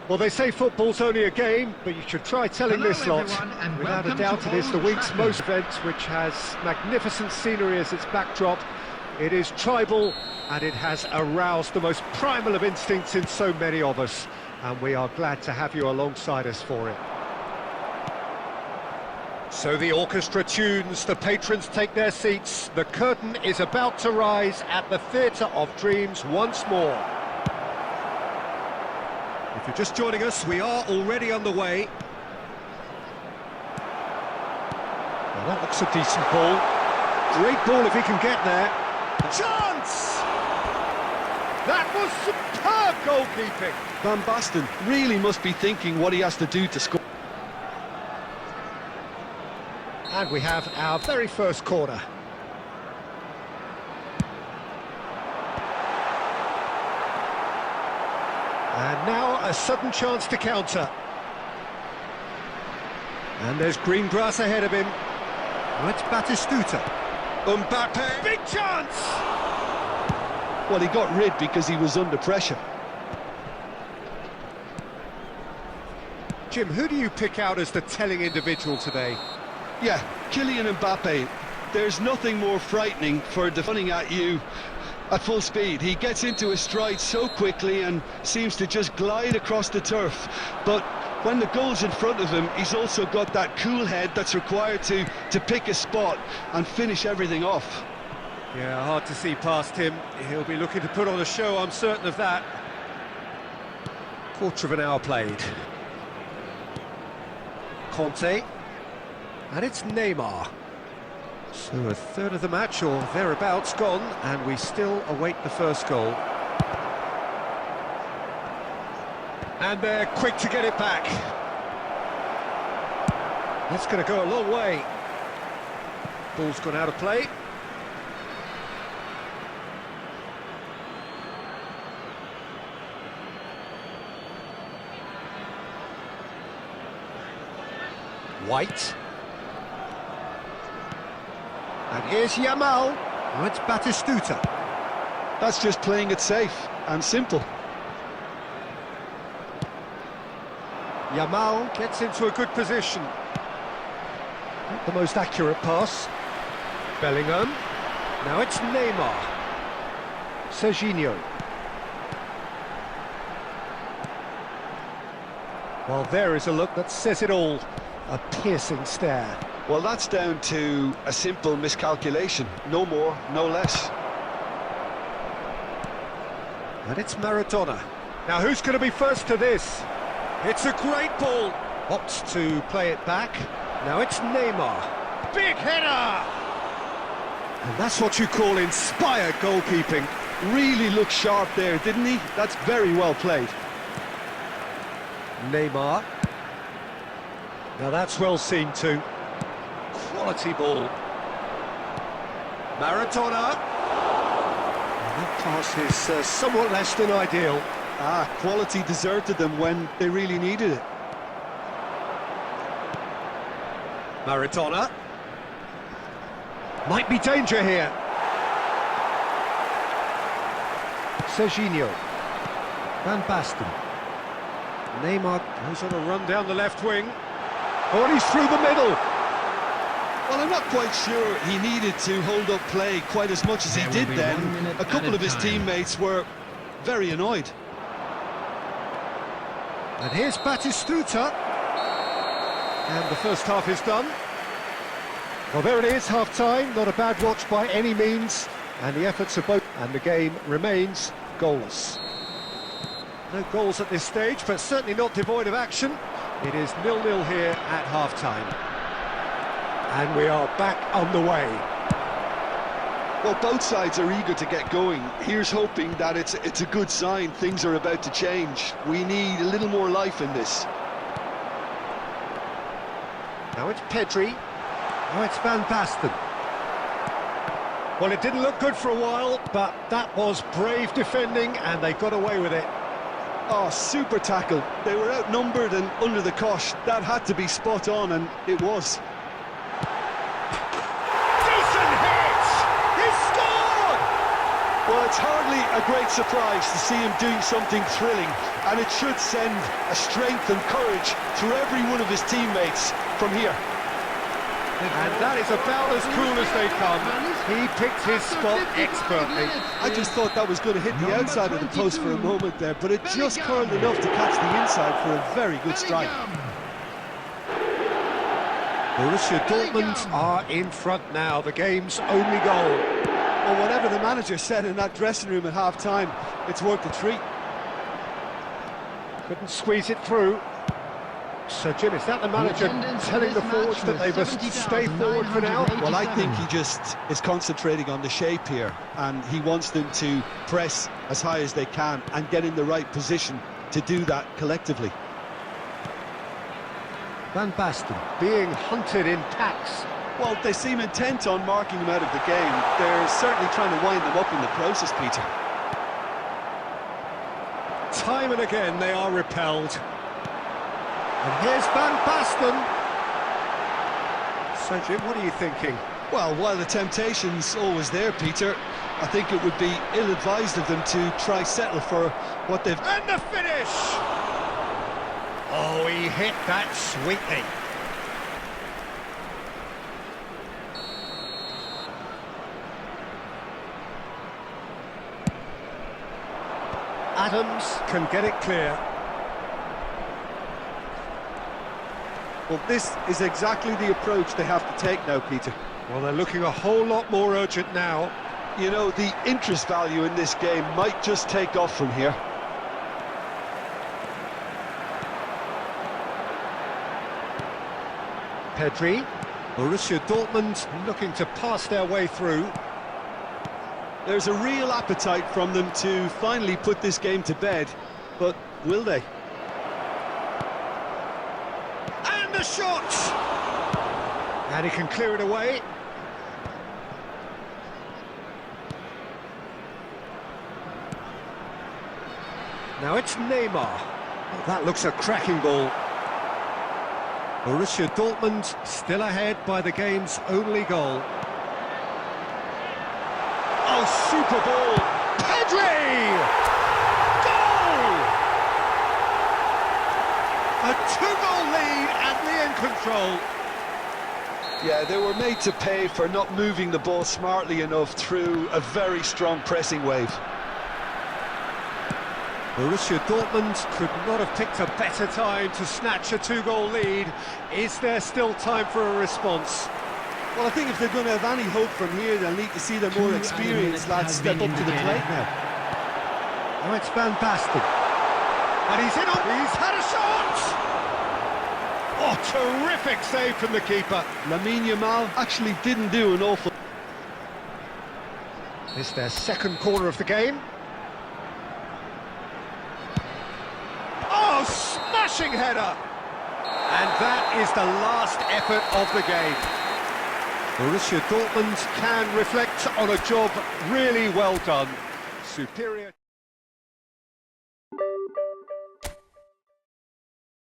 Well, they say football's only a game, but you should try telling Hello, this lot. everyone, and Without a welcome doubt, to it is the Old week's Trafford. most event, which has magnificent scenery as its backdrop. It is tribal, and it has aroused the most primal of instincts in so many of us, and we are glad to have you alongside us for it. So the orchestra tunes, the patrons take their seats, the curtain is about to rise at the Theatre of Dreams once more. If you're just joining us, we are already underway. Well, that looks a decent ball. Great ball if he can get there. Chance! That was superb goalkeeping. Van Basten really must be thinking what he has to do to score. And we have our very first corner. And now a sudden chance to counter. And there's green grass ahead of him. Oh, it's Batistuta. Mbappe. Big chance! Well, he got rid because he was under pressure. Jim, who do you pick out as the telling individual today? Yeah, Kylian Mbappe. There's nothing more frightening for running at you at full speed. He gets into his stride so quickly and seems to just glide across the turf. But when the goal's in front of him, he's also got that cool head that's required to pick a spot and finish everything off. Yeah, hard to see past him. He'll be looking to put on a show, I'm certain of that. Quarter of an hour played. Conte. And it's Neymar. So a third of the match, or thereabouts, gone, and we still await the first goal. And they're quick to get it back. That's going to go a long way. Ball's gone out of play. White. And here's Yamal. Oh, it's Batistuta. That's just playing it safe and simple. Yamal gets into a good position. Not the most accurate pass. Bellingham. Now it's Neymar. Serginho. Well, there is a look that says it all. A piercing stare. Well, that's down to a simple miscalculation. No more, no less. And it's Maradona. Now, who's going to be first to this? It's a great ball. Opts to play it back. Now it's Neymar. Big header! And that's what you call inspired goalkeeping. Really looked sharp there, didn't he? That's very well played. Neymar. Now that's well seen too. Quality ball. Maradona. And that pass is somewhat less than ideal. Quality deserted them when they really needed it. Maradona. Might be danger here. Serginho. Van Basten. Neymar goes on a run down the left wing. Oh, and he's through the middle. Well, I'm not quite sure he needed to hold up play quite as much as he did then. A couple of his teammates were very annoyed. And here's Batistuta. And the first half is done. Well, there it is, half-time. Not a bad watch by any means. And the efforts of both. And the game remains goalless. No goals at this stage, but certainly not devoid of action. It is 0-0 here at half-time. And we are back on the way. Well, both sides are eager to get going. Here's hoping that it's a good sign. Things are about to change. We need a little more life in this. Now it's Pedri. Now it's Van Basten. Well, it didn't look good for a while, but that was brave defending, and they got away with it. Oh, super tackle. They were outnumbered and under the cosh. That had to be spot on, and it was. Decent hit! He scored! Well, Well, it's hardly a great surprise to see him doing something thrilling, and it should send a strength and courage through every one of his teammates from here. And that is about as cool as they come. He picked his spot expertly. I just thought that was going to hit the outside of the post for a moment there, but it just curled enough to catch the inside for a very good strike. Borussia Dortmund are in front now, the game's only goal. Well, whatever the manager said in that dressing room at half-time, it's worth a treat. Couldn't squeeze it through. So, Jim, is that the manager telling the forwards that they must stay forward for now? Well, I think he just is concentrating on the shape here, and he wants them to press as high as they can and get in the right position to do that collectively. Van Basten being hunted in packs. Well, they seem intent on marking him out of the game. They're certainly trying to wind them up in the process, Peter. Time and again they are repelled. And here's Van Basten. So, Jim, what are you thinking? Well, while the temptation's always there, Peter, I think it would be ill-advised of them to try settle for what they've... And the finish! Oh, he hit that sweetly. Adams can get it clear. Well, this is exactly the approach they have to take now, Peter. Well, they're looking a whole lot more urgent now. You know, the interest value in this game might just take off from here. Pedri. Borussia Dortmund looking to pass their way through. There's a real appetite from them to finally put this game to bed, but will they? And the shot! And he can clear it away. Now it's Neymar. Well, that looks a cracking ball. Borussia Dortmund still ahead by the game's only goal. Oh, super ball! Pedri! Goal! A two-goal lead and we're in control. Yeah, they were made to pay for not moving the ball smartly enough through a very strong pressing wave. Borussia Dortmund could not have picked a better time to snatch a two-goal lead. Is there still time for a response? Well, I think if they're going to have any hope from here, they'll need to see the more experienced lads step up to the plate now. Now it's Van Basten. And he's in on... He's had a shot! Oh, terrific save from the keeper. Lamine Yamal actually didn't do an awful... It's their second corner of the game. Oh, smashing header! And that is the last effort of the game. Borussia Dortmund can reflect on a job really well done. Superior...